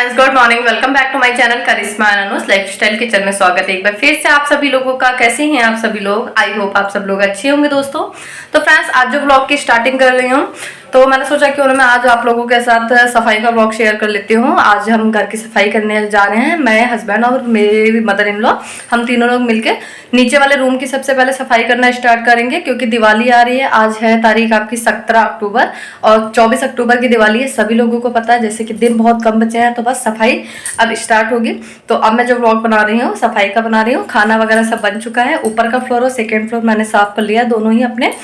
Friends, good morning. Welcome back to my channel Karishma and Anuj lifestyle kitchen में स्वागत है एक बार फिर से आप सभी लोगों का। कैसे हैं आप सभी लोग? आई होप आप सब लोग अच्छे होंगे दोस्तों। तो फ्रेंड्स, आज जो व्लॉग की स्टार्टिंग कर रही हूँ तो मैंने सोचा कि मैं आज आप लोगों के साथ सफाई का व्लॉग शेयर कर लेती हूँ। आज हम घर की सफाई करने जा रहे हैं, मैं, हस्बैंड और मेरी मदर इन लॉ। हम तीनों लोग मिलके नीचे वाले रूम की सबसे पहले सफाई करना स्टार्ट करेंगे क्योंकि दिवाली आ रही है। आज है तारीख आपकी 17 अक्टूबर और 24 अक्टूबर की दिवाली है। सभी लोगों को पता है, जैसे कि दिन बहुत कम बचे हैं तो बस सफाई अब स्टार्ट होगी। तो अब मैं जो व्लॉग बना रही हूँ सफाई का बना रही हूँ। खाना वगैरह सब बन चुका है। ऊपर का फ्लोर और सेकेंड फ्लोर मैंने साफ कर लिया, दोनों ही अपने।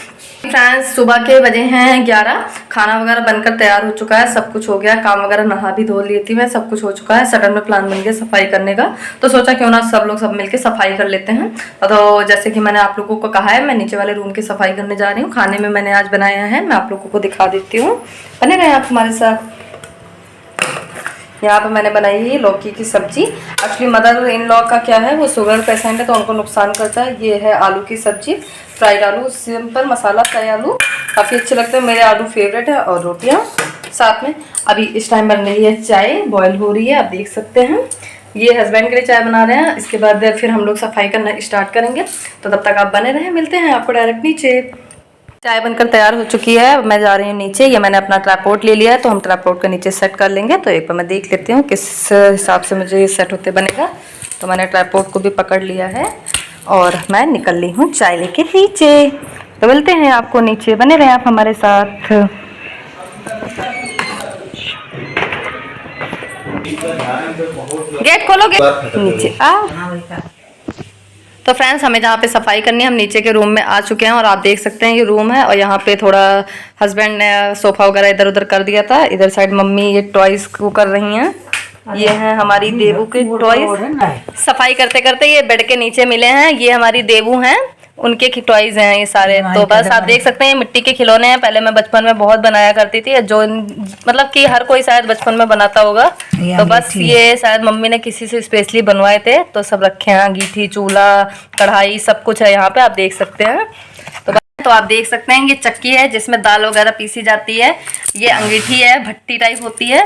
फ्रेंड्स, सुबह के बजे हैं 11। खाना वगैरह बनकर तैयार हो चुका है, सब कुछ हो गया, काम वगैरह नहा भी धो ली थी मैं, सब कुछ हो चुका है। सडन में प्लान बन गया सफाई करने का, तो सोचा क्यों ना सब मिलके सफाई कर लेते हैं। तो जैसे कि मैंने आप लोगों को कहा है, मैं नीचे वाले रूम की सफाई करने जा रही हूँ। खाने में मैंने आज बनाया है, मैं आप लोगों को दिखा देती हूँ, बने रहे आप हमारे साथ। यहाँ पे मैंने बनाई है लौकी की सब्जी। एक्चुअली मदर इन लॉ का क्या है, वो शुगर पेशेंट है तो उनको नुकसान करता है। ये है आलू की सब्जी, फ्राइड आलू, सिंपल मसाला फ्राई आलू, काफ़ी अच्छे लगते हैं, मेरे आलू फेवरेट है। और रोटियाँ साथ में। अभी इस टाइम बन रही है चाय, बॉयल हो रही है, आप देख सकते हैं। ये हस्बैंड के लिए चाय बना रहे हैं, इसके बाद फिर हम लोग सफाई करना स्टार्ट करेंगे। तो तब तक आप बने रहें, मिलते हैं आपको डायरेक्ट नीचे। चाय बनकर तैयार हो चुकी है, मैं जा रही हूँ नीचे। ये मैंने अपना ट्राइपॉड ले लिया है तो हम ट्राइपॉड के नीचे सेट कर लेंगे। तो एक बार मैं देख लेती हूँ किस हिसाब से मुझे ये सेट होते बनेगा। तो मैंने ट्राइपॉड को भी पकड़ लिया है और मैं निकल ली हूँ चाय लेके नीचे। तो मिलते हैं आपको नीचे, बने रहें आप हमारे साथ। गेट खोलो, गेट नीचे आओ। तो फ्रेंड्स, हमें जहाँ पे सफाई करनी है, हम नीचे के रूम में आ चुके हैं और आप देख सकते हैं ये रूम है। और यहाँ पे थोड़ा हस्बैंड ने सोफा वगैरह इधर उधर कर दिया था। इधर साइड मम्मी ये टॉयज को कर रही हैं। ये हैं हमारी देवू के टॉयज। सफाई करते करते ये बेड के नीचे मिले हैं, ये हमारी देवू हैं, उनके टॉयज हैं ये सारे। तो बस आप देख सकते हैं ये मिट्टी के खिलौने हैं। पहले मैं बचपन में बहुत बनाया करती थी, जो मतलब कि हर कोई शायद बचपन में बनाता होगा। तो बस ये शायद मम्मी ने किसी से स्पेशली बनवाए थे, तो सब रखे हैं। अंगीठी, चूल्हा, कढ़ाई, सब कुछ है यहाँ पे, आप देख सकते हैं। तो आप देख सकते हैं ये चक्की है जिसमें दाल वगैरह पीसी जाती है। ये अंगीठी है, भट्टी टाइप होती है।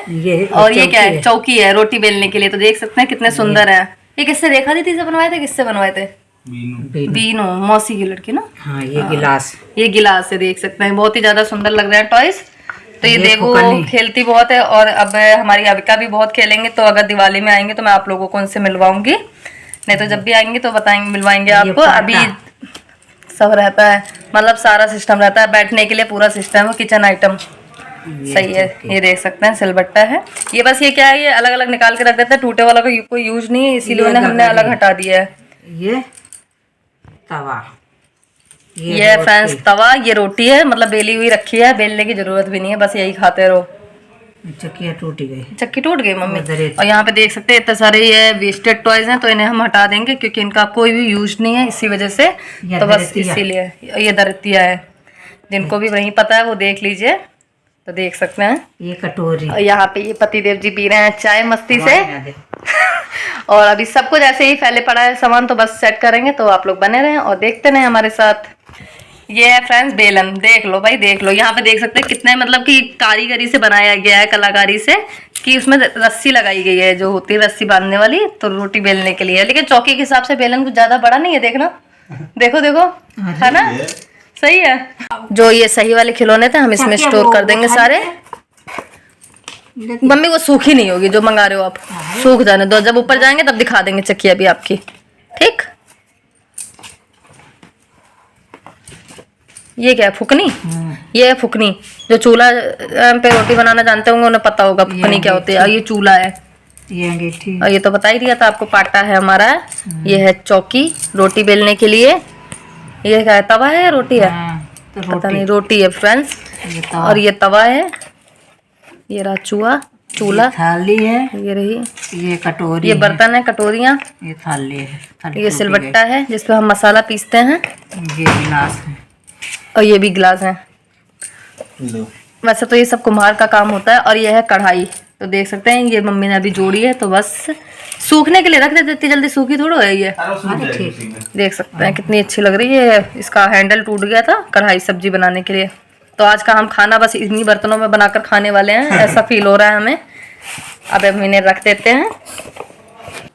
और ये क्या है? चौकी है रोटी बेलने के लिए। तो देख सकते हैं कितने सुंदर है। ये किससे, रेखा दीदी से बनवाए थे? किससे बनवाए थे? बीनू मौसी की लड़की ना। हाँ, ये गिलास, ये गिलास है, देख सकते हैं, बहुत ही ज्यादा सुंदर लग रहे हैं टॉयज। तो ये देखो खेलती बहुत है और अब हमारी अविका भी बहुत खेलेंगे। तो अगर दिवाली में आएंगे तो मैं आप लोगों को उनसे मिलवाऊंगी, नहीं तो जब भी आएंगे तो बताएंगे, मिलवाएंगे आपको। अभी सब रहता है, मतलब सारा सिस्टम रहता है बैठने के लिए, पूरा सिस्टम है, किचन आइटम सही है। ये देख सकते हैं सिलबट्टा है। ये बस ये क्या है, ये अलग अलग निकाल के रख देते हैं, टूटे वाला का कोई यूज नहीं है, इसीलिए हमने अलग हटा दिया है। ये तवा, ये फ्रेंड्स तवा, ये रोटी है, मतलब बेली हुई रखी है, बेलने की जरूरत भी नहीं है, बस यही खाते रहो। चक्की टूट गई, चक्की टूट गई मम्मी। और यहाँ पे देख सकते हैं इतने सारे ये वेस्टेड टॉयज हैं, तो इन्हें हम हटा देंगे क्योंकि इनका कोई भी यूज नहीं है, इसी वजह से। तो बस इसीलिए ये दरतिया है, जिनको भी वही पता है वो देख लीजिए। तो देख सकते हैं ये कटोरी। और यहाँ पे ये पतिदेव जी पी रहे हैं चाय मस्ती से। और अभी सब कुछ ऐसे ही फैले पड़ा है सामान, तो बस सेट करेंगे। तो आप लोग बने रहें और देखते रहें हमारे साथ। ये है फ्रेंड्स बेलन, देख लो भाई, देख लो। यहाँ पे देख सकते हैं कितने मतलब कि कारीगरी से बनाया गया है, कलाकारी से, कि उसमें रस्सी लगाई गई है जो होती है रस्सी बांधने वाली, तो रोटी बेलने के लिए। लेकिन चौकी के हिसाब से बेलन कुछ ज्यादा बड़ा नहीं है, देखना, देखो देखो, है ना, सही है। जो ये सही वाले खिलौने थे हम इसमें स्टोर कर देंगे सारे। मम्मी वो सूखी नहीं होगी जो मंगा रहे हो आप, सूख जाने दो, जब ऊपर जाएंगे तब दिखा देंगे चक्की अभी आपकी, ठीक। ये क्या है, फुकनी? ये है फुकनी, जो चूल्हा पे रोटी बनाना जानते होंगे उन्हें पता होगा फुकनी क्या होती है। और ये चूल्हा है, ये अंगीठी, और ये तो बता ही दिया था आपको, पाटा है हमारा। ये है चौकी रोटी बेलने के लिए। ये क्या है, तवा है या रोटी है? तो पता नहीं, रोटी है फ्रेंड्स। और ये तवा है, ये रहा चूल्हा, थाली है, ये रही, ये कटोरी, ये बर्तन है, कटोरियाँ, ये थाली है, ये सिलबट्टा है जिसपे हम मसाला पीसते हैं, ये गिलास है, और ये भी गिलास है। वैसे तो ये सब कुम्हार का काम होता है। और ये है कढ़ाई, तो देख सकते हैं ये मम्मी ने अभी जोड़ी है, तो बस सूखने के लिए रख देते, इतनी जल्दी सूखी थोड़ा है ये। देख सकते हैं कितनी अच्छी लग रही है। इसका हैंडल टूट गया था कढ़ाई सब्जी बनाने के लिए। तो आज का हम खाना बस इन्हीं बर्तनों में बनाकर खाने वाले हैं, ऐसा फील हो रहा है हमें। अब हम इन्हें रख देते हैं।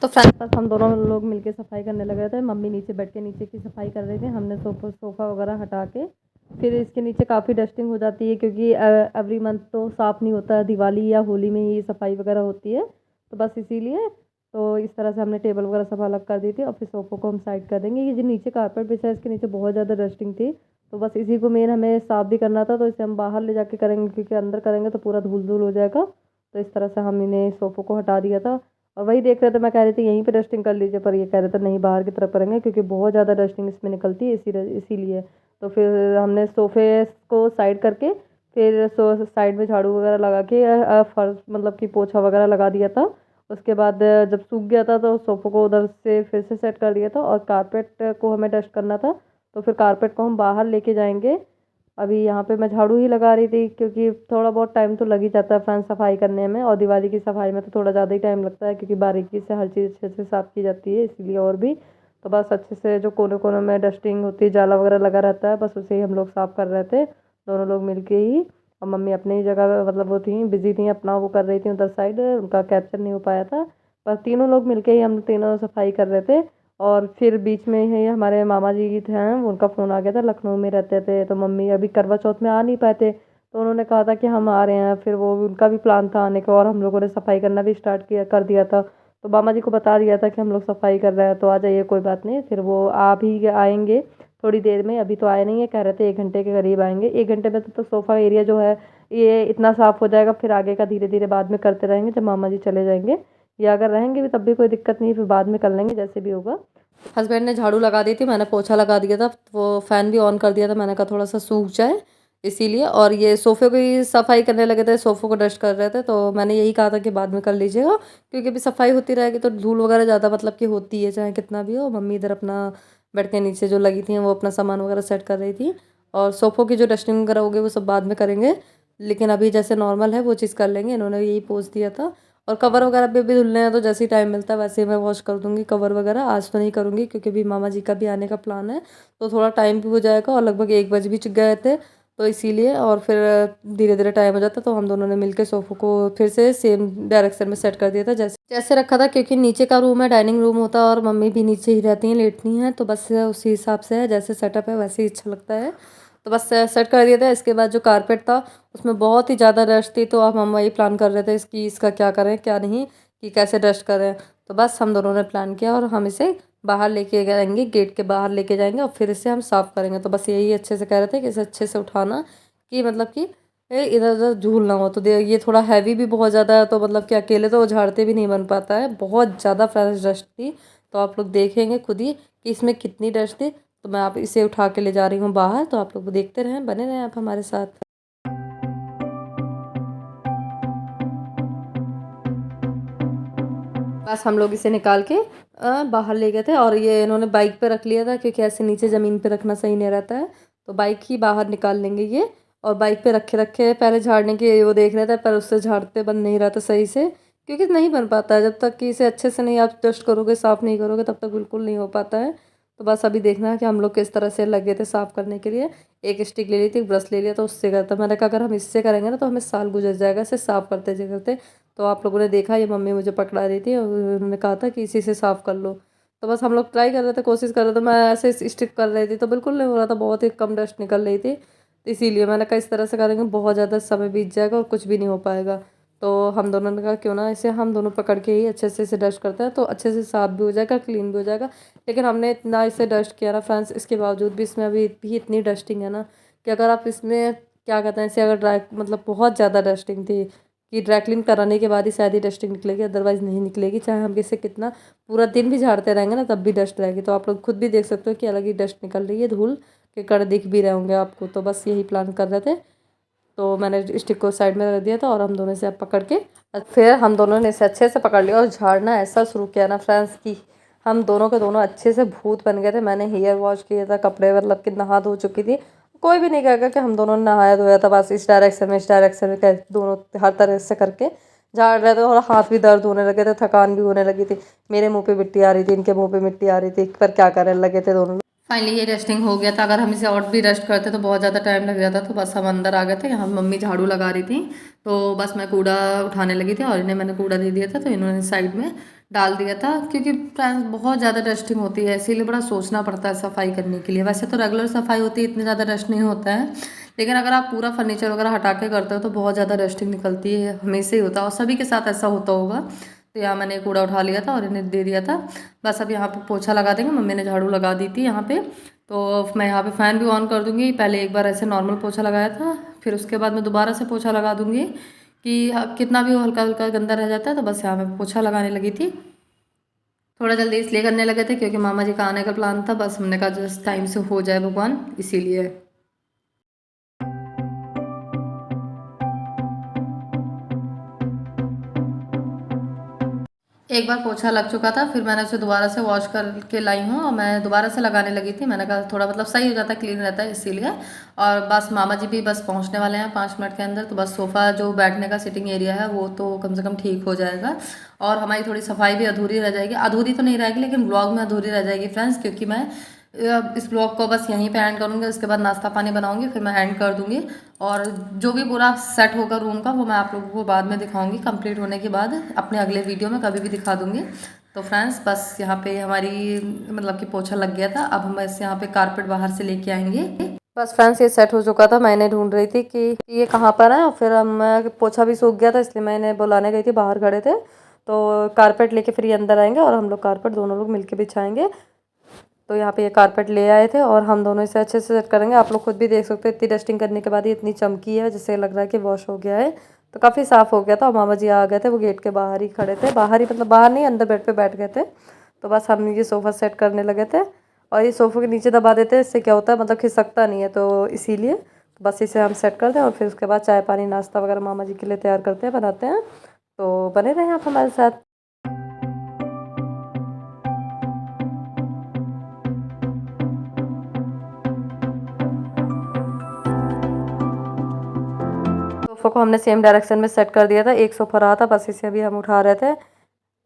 तो फ्रेंड्स बस हम दोनों लोग मिलके सफाई करने लगे थे। मम्मी नीचे बैठ के नीचे की सफाई कर रही थी, हमने सोफ़ा वगैरह हटा के फिर इसके नीचे काफ़ी डस्टिंग हो जाती है, क्योंकि एवरी मंथ तो साफ़ नहीं होता है, दिवाली या होली में ही सफाई वगैरह होती है। तो बस इसीलिए तो इस तरह से हमने टेबल वगैरह सब अलग कर दी थी और फिर सोफ़ों को हम साइड कर देंगे। ये जो नीचे कारपेट बिछा है इसके नीचे बहुत ज़्यादा डस्टिंग थी, तो बस इसी को मेन हमें साफ़ भी करना था, तो इसे हम बाहर ले जाके करेंगे, क्योंकि अंदर करेंगे तो पूरा धूल धूल हो जाएगा। तो इस तरह से हम इन्हें सोफ़ों को हटा दिया था। और वही देख रहे थे, मैं कह रही थी यहीं पे डस्टिंग कर लीजिए, पर ये कह रहे थे नहीं बाहर की तरफ करेंगे, क्योंकि बहुत ज़्यादा डस्टिंग इसमें निकलती है इसीलिए। तो फिर हमने सोफ़े को साइड करके फिर साइड में झाड़ू वगैरह लगा के फर्श मतलब कि पोछा वगैरह लगा दिया था। उसके बाद जब सूख गया था तो सोफ़ों को उधर से फिर से सेट कर दिया था, और कारपेट को हमें डस्ट करना था, तो फिर कारपेट को हम बाहर लेके जाएंगे। अभी यहाँ पे मैं झाड़ू ही लगा रही थी, क्योंकि थोड़ा बहुत टाइम तो लग ही जाता है फ्रेंड्स सफाई करने में, और दिवाली की सफाई में तो थोड़ा ज़्यादा ही टाइम लगता है, क्योंकि बारीकी से हर चीज़ अच्छे से साफ़ की जाती है इसीलिए। और भी तो बस अच्छे से जो कोने कोने में डस्टिंग होती है, जाला वगैरह लगा रहता है, बस उसे ही हम लोग साफ़ कर रहे थे दोनों लोग मिल के ही। और मम्मी अपनी ही जगह मतलब वो थी बिजी थी, अपना वो कर रही थी उधर साइड, उनका कैप्चर नहीं हो पाया था। बस तीनों लोग मिल के ही हम तीनों सफाई कर रहे थे। और फिर बीच में ही हमारे मामा जी थे, उनका फ़ोन आ गया था, लखनऊ में रहते थे, तो मम्मी अभी करवा चौथ में आ नहीं पाए थे, तो उन्होंने कहा था कि हम आ रहे हैं, फिर वो उनका भी प्लान था आने का, और हम लोगों ने सफाई करना भी स्टार्ट किया कर दिया था। तो मामा जी को बता दिया था कि हम लोग सफाई कर रहे हैं, तो आ जाइए कोई बात नहीं। फिर वो आ भी आएंगे थोड़ी देर में, अभी तो आए नहीं है, कह रहे थे 1 घंटे के करीब आएंगे। 1 घंटे में तो सोफ़ा एरिया जो है ये इतना साफ़ हो जाएगा, फिर आगे का धीरे धीरे बाद में करते रहेंगे जब मामा जी चले जाएंगे, या अगर रहेंगे भी तब भी कोई दिक्कत नहीं, फिर बाद में कर लेंगे जैसे भी होगा। हस्बैंड ने झाड़ू लगा दी थी, मैंने पोछा लगा दिया था, वो फ़ैन भी ऑन कर दिया था, मैंने कहा थोड़ा सा सूख जाए इसीलिए। और ये सोफ़े की सफाई करने लगे थे, सोफ़ों को डस्ट कर रहे थे, तो मैंने यही कहा था कि बाद में कर लीजिएगा, क्योंकि अभी सफाई होती रहेगी तो धूल वगैरह ज़्यादा मतलब कि होती है चाहे कितना भी हो। मम्मी इधर अपना बेड के नीचे जो लगी थी वो अपना सामान वगैरह सेट कर रही थी, और सोफ़ों की जो डस्टिंग वगैरह होगी वो सब बाद में करेंगे, लेकिन अभी जैसे नॉर्मल है वो चीज़ कर लेंगे। इन्होंने यही पोच दिया था। और कवर वगैरह भी धुलने हैं, तो जैसे ही टाइम मिलता है वैसे ही मैं वॉश कर दूँगी कवर वगैरह। आज तो नहीं करूँगी, क्योंकि अभी मामा जी का भी आने का प्लान है, तो थोड़ा टाइम भी हो जाएगा, और लगभग 1 बज भी गए थे, तो इसीलिए। और फिर धीरे धीरे टाइम हो जाता, तो हम दोनों ने मिलकर सोफ़ों को फिर से सेम डायरेक्शन में सेट कर दिया था जैसे जैसे रखा था, क्योंकि नीचे का रूम है, डाइनिंग रूम होता है, और मम्मी भी नीचे ही रहती हैं, लेटती हैं, तो बस उसी हिसाब से है, जैसे सेटअप है वैसे ही अच्छा लगता है। तो बस सेट कर दिया था। इसके बाद जो कारपेट था उसमें बहुत ही ज़्यादा डस्ट थी, तो अब हम वही प्लान कर रहे थे इसका क्या करें क्या नहीं, कि कैसे डस्ट करें। तो बस हम दोनों ने प्लान किया, और हम इसे बाहर लेके जाएंगे, गेट के बाहर लेके जाएंगे, और फिर इसे हम साफ़ करेंगे। तो बस यही अच्छे से कह रहे थे कि इसे अच्छे से उठाना, कि मतलब कि इधर उधर झूल ना हो। तो ये थोड़ा हैवी भी बहुत ज़्यादा है, तो मतलब कि अकेले तो झाड़ते भी नहीं बन पाता है, बहुत ज़्यादा फ्रेश डस्ट थी। तो आप लोग देखेंगे खुद ही कि इसमें कितनी डस्ट थी। तो मैं आप इसे उठा के ले जा रही हूँ बाहर, तो आप लोग देखते रहें, बने रहें आप हमारे साथ। बस हम लोग इसे निकाल के बाहर ले गए थे, और ये इन्होंने बाइक पे रख लिया था, क्योंकि ऐसे नीचे ज़मीन पे रखना सही नहीं रहता है, तो बाइक ही बाहर निकाल लेंगे ये। और बाइक पे रखे रखे पहले झाड़ने के वो देख रहे थे, पर उससे झाड़ते बन नहीं रहा था सही से, क्योंकि नहीं बन पाता है जब तक कि इसे अच्छे से नहीं आप डस्ट करोगे, साफ़ नहीं करोगे, तब तक बिल्कुल नहीं हो पाता है। तो बस अभी देखना है कि हम लोग किस तरह से लगे थे साफ़ करने के लिए। एक स्टिक ले ली थी, ब्रश ले लिया, तो उससे करता। मैंने कहा अगर हम इससे करेंगे ना तो हमें साल गुजर जाएगा इसे साफ़ करते करते। तो आप लोगों ने देखा, ये मम्मी मुझे पकड़ा रही थी और उन्होंने कहा था कि इसी से साफ़ कर लो। तो बस हम लोग ट्राई कर रहे थे, कोशिश कर रहे थे, मैं ऐसे स्टिक कर रही थी तो बिल्कुल नहीं हो रहा था, बहुत ही कम डस्ट निकल रही थी। तो इसीलिए मैंने कहा इस तरह से करेंगे बहुत ज़्यादा समय बीत जाएगा और कुछ भी नहीं हो पाएगा। तो हम दोनों ने कहा क्यों ना इसे हम दोनों पकड़ के ही अच्छे से इसे डस्ट करते हैं, तो अच्छे से साफ़ भी हो जाएगा, क्लीन भी हो जाएगा। लेकिन हमने इतना इसे डस्ट किया ना फ्रेंड्स, इसके बावजूद भी इसमें अभी भी इतनी डस्टिंग है ना, कि अगर आप इसमें क्या कहते हैं इसे, अगर ड्राई मतलब बहुत ज़्यादा डस्टिंग थी, कि ड्राई क्लीन कराने के बाद ही शायद ही डस्टिंग निकलेगी, अदरवाइज़ नहीं निकलेगी। चाहे हम इसे कितना पूरा दिन भी झाड़ते रहेंगे ना तब भी डस्ट रहेगी। तो आप लोग खुद भी देख सकते हो कि अलग ही डस्ट निकल रही है, धूल के कण दिख भी रहे होंगे आपको। तो बस यही प्लान कर रहे थे, तो मैंने स्टिक को साइड में रख दिया था, और हम दोनों से अब पकड़ के फिर हम दोनों ने इसे अच्छे से पकड़ लिया और झाड़ना ऐसा शुरू किया ना फ्रेंड्स की हम दोनों के दोनों अच्छे से भूत बन गए थे। मैंने हेयर वॉश किया था, कपड़े मतलब कि नहा धो चुकी थी, कोई भी नहीं कहेगा कि हम दोनों ने नहाया धोया था। बस इस डायरेक्शन में दोनों हर तरह से करके झाड़ रहे थे, और हाथ भी दर्द होने लगे थे, थकान भी होने लगी थी। मेरे मुंह पे मिट्टी आ रही थी, इनके मुंह पे मिट्टी आ रही थी, पर क्या करने लगे थे दोनों। फाइनली ये रेस्टिंग हो गया था। अगर हम इसे और भी रेस्ट करते तो बहुत ज़्यादा टाइम लग जाता, तो बस हम अंदर आ गए थे। यहाँ मम्मी झाड़ू लगा रही थी, तो बस मैं कूड़ा उठाने लगी थी और इन्हें मैंने कूड़ा दे दिया था, तो इन्होंने साइड में डाल दिया था। क्योंकि फ्रेंड्स बहुत ज़्यादा डस्टिंग होती है, इसीलिए बड़ा सोचना पड़ता है सफाई करने के लिए। वैसे तो रेगुलर सफाई होती है, इतनी ज़्यादा डस्ट नहीं होता है, लेकिन अगर आप पूरा फर्नीचर वगैरह हटा के करते हो तो बहुत ज़्यादा डस्टिंग निकलती है। हमेशा ही होता है और सभी के साथ ऐसा होता होगा। तो यहाँ मैंने कूड़ा उठा लिया था और इन्हें दे दिया था। बस अब यहाँ पे पोछा लगा देंगे, मम्मी ने झाड़ू लगा दी थी यहाँ पे। तो मैं यहाँ पे फ़ैन भी ऑन कर दूँगी। पहले एक बार ऐसे नॉर्मल पोछा लगाया था, फिर उसके बाद मैं दोबारा से पोछा लगा दूँगी कि कितना भी हल्का हल्का गंदा रह जाता है। तो बस यहाँ मैं पोछा लगाने लगी थी। थोड़ा जल्दी इसलिए करने लगे थे क्योंकि मामा जी का आने का प्लान था। बस हमने कहा जस्ट टाइम से हो जाए भगवान, इसीलिए। एक बार पोछा लग चुका था, फिर मैंने उसे दोबारा से वॉश करके लाई हूँ और मैं दोबारा से लगाने लगी थी। मैंने कहा थोड़ा मतलब सही हो जाता है, क्लीन रहता है, इसीलिए। और बस मामा जी भी बस पहुँचने वाले हैं 5 मिनट के अंदर। तो बस सोफ़ा जो बैठने का सिटिंग एरिया है वो तो कम से कम ठीक हो जाएगा और हमारी थोड़ी सफाई भी अधूरी रह जाएगी। अधूरी तो नहीं रहेगी लेकिन ब्लॉग में अधूरी रह जाएगी फ्रेंड्स, क्योंकि मैं इस ब्लॉग को बस यहीं पे एंड करूँगी। उसके बाद नाश्ता पानी बनाऊँगी, फिर मैं एंड कर दूँगी। और जो भी पूरा सेट होगा रूम का वो मैं आप लोगों को बाद में दिखाऊंगी, कंप्लीट होने के बाद अपने अगले वीडियो में कभी भी दिखा दूँगी। तो फ्रेंड्स बस यहाँ पे हमारी मतलब कि पोछा लग गया था। अब हम बस यहाँ पे कारपेट बाहर से लेके आएंगे। बस फ्रेंड्स ये सेट हो चुका था। मैंने ढूंढ रही थी कि ये कहाँ पर है, और फिर हम पोछा भी सूख गया था, इसलिए मैंने बुलाने गई थी, बाहर खड़े थे। तो कारपेट लेके फिर ये अंदर आएंगे और हम लोग कारपेट दोनों लोग मिलके बिछाएंगे। तो यहाँ पे ये कारपेट ले आए थे और हम दोनों इसे अच्छे से सेट करेंगे। आप लोग खुद भी देख सकते हो, इतनी डस्टिंग करने के बाद ये इतनी चमकी है, जिससे लग रहा है कि वॉश हो गया है। तो काफ़ी साफ़ हो गया था और मामा जी आ गए थे, वो गेट के बाहर ही खड़े थे। बाहर ही मतलब बाहर नहीं, अंदर बेड पे बैठ गए थे। तो बस हम ये सोफ़ा सेट करने लगे थे और ये सोफ़े के नीचे दबा देते हैं, इससे क्या होता है मतलब खिसकता नहीं है, तो इसीलिए बस इसे हम सेट कर दें और फिर उसके बाद चाय पानी नाश्ता वगैरह मामा जी के लिए तैयार करते हैं, बनाते हैं। तो बने रहें आप हमारे साथ। सोफ़ा को हमने सेम डायरेक्शन में सेट कर दिया था। एक सोफ़ा रहा था, बस इसे अभी हम उठा रहे थे।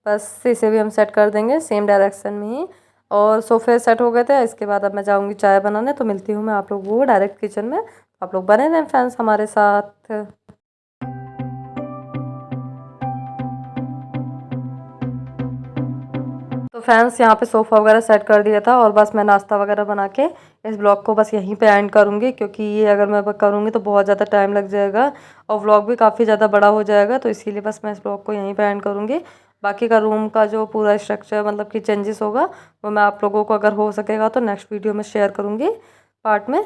बस इसे भी हम सेट कर देंगे सेम डायरेक्शन में ही। और सोफ़े सेट हो गए थे। इसके बाद अब मैं जाऊंगी चाय बनाने, तो मिलती हूँ मैं आप लोगों को डायरेक्ट किचन में। आप लोग बने रहें फ्रेंड्स हमारे साथ। तो फ्रेंड्स यहाँ पे सोफ़ा वगैरह सेट कर दिया था और बस मैं नाश्ता वगैरह बना के इस ब्लॉग को बस यहीं पे एंड करूँगी, क्योंकि ये अगर मैं करूँगी तो बहुत ज़्यादा टाइम लग जाएगा और व्लॉग भी काफ़ी ज़्यादा बड़ा हो जाएगा। तो इसीलिए बस मैं इस ब्लॉग को यहीं पे एंड करूँगी। बाकी का रूम का जो पूरा स्ट्रक्चर मतलब कि चेंजेस होगा वो मैं आप लोगों को अगर हो सकेगा तो नेक्स्ट वीडियो में शेयर करूँगी पार्ट में।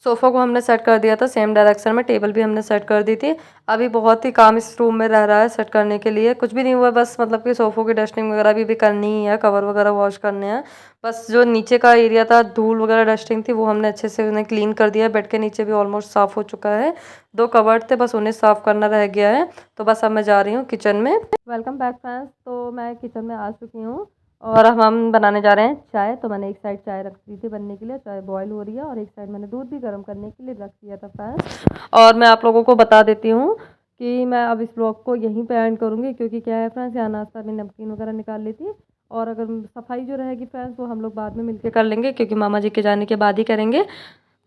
सोफ़ा को हमने सेट कर दिया था सेम डायरेक्शन में, टेबल भी हमने सेट कर दी थी। अभी बहुत ही काम इस रूम में रह रहा है सेट करने के लिए, कुछ भी नहीं हुआ, बस मतलब कि सोफ़ों की डस्टिंग वगैरह भी करनी ही है, कवर वगैरह वॉश करने हैं। बस जो नीचे का एरिया था धूल वगैरह डस्टिंग थी वो हमने अच्छे से उन्हें क्लीन कर दिया। बेड के नीचे भी ऑलमोस्ट साफ़ हो चुका है। 2 कबर्ड थे, बस उन्हें साफ़ करना रह गया है। तो बस अब मैं जा रही हूँ किचन में। Welcome back friends. तो मैं किचन में आ चुकी हूँ और अब हम बनाने जा रहे हैं चाय। तो मैंने एक साइड चाय रख दी थी बनने के लिए, चाय बॉईल हो रही है, और एक साइड मैंने दूध भी गर्म करने के लिए रख दिया था फ्रेंड्स। और मैं आप लोगों को बता देती हूँ कि मैं अब इस ब्लॉग को यहीं पे एंड करूँगी, क्योंकि क्या है फ्रेंड्स, यहाँ नाश्ता में नमकीन वगैरह निकाल ली थी। और अगर सफाई जो रहेगी फ्रेंड्स वो हम लोग बाद में मिलके कर लेंगे, क्योंकि मामा जी के जाने के बाद ही करेंगे।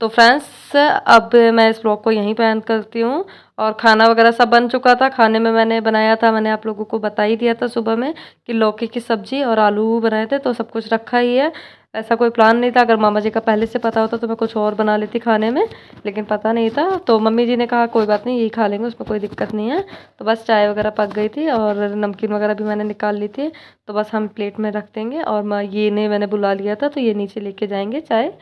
तो फ्रेंड्स अब मैं इस ब्लॉग को यहीं पे एंड करती हूँ। और खाना वगैरह सब बन चुका था। खाने में मैंने बनाया था, मैंने आप लोगों को बता ही दिया था सुबह में कि लौकी की सब्ज़ी और आलू बनाए थे, तो सब कुछ रखा ही है। ऐसा कोई प्लान नहीं था। अगर मामा जी का पहले से पता होता तो मैं कुछ और बना लेती खाने में, लेकिन पता नहीं था। तो मम्मी जी ने कहा कोई बात नहीं, यही खा लेंगे, उसमें कोई दिक्कत नहीं है। तो बस चाय वगैरह पक गई थी और नमकीन वगैरह भी मैंने निकाल ली थी। तो बस हम प्लेट में रख देंगे। और ये ने मैंने बुला लिया था, तो ये नीचे लेके जाएंगे चाय।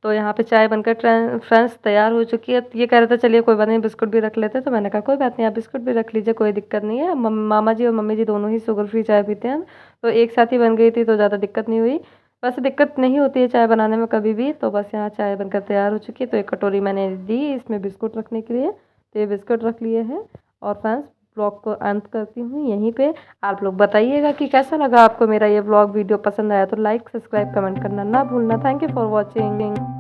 तो यहाँ पे चाय बनकर फ्रेंड्स तैयार हो चुकी है। ये कह रहे थे चलिए कोई बात नहीं बिस्कुट भी रख लेते, तो मैंने कहा कोई बात नहीं, आप बिस्कुट भी रख लीजिए, कोई दिक्कत नहीं है। मामा जी और मम्मी जी दोनों ही शुगर फ्री चाय पीते हैं, तो एक साथ ही बन गई थी, तो ज़्यादा दिक्कत नहीं हुई। वैसे दिक्कत नहीं होती है चाय बनाने में कभी भी। तो बस यहाँ चाय बनकर तैयार हो चुकी है। तो एक कटोरी मैंने दी इसमें बिस्कुट रखने के लिए, तो ये बिस्कुट रख लिए हैं। और फ्रेंड्स ब्लॉग को अंत करती हूँ यहीं पे। आप लोग बताइएगा कि कैसा लगा आपको मेरा ये ब्लॉग। वीडियो पसंद आया तो लाइक सब्सक्राइब कमेंट करना ना भूलना। Thank you for watching.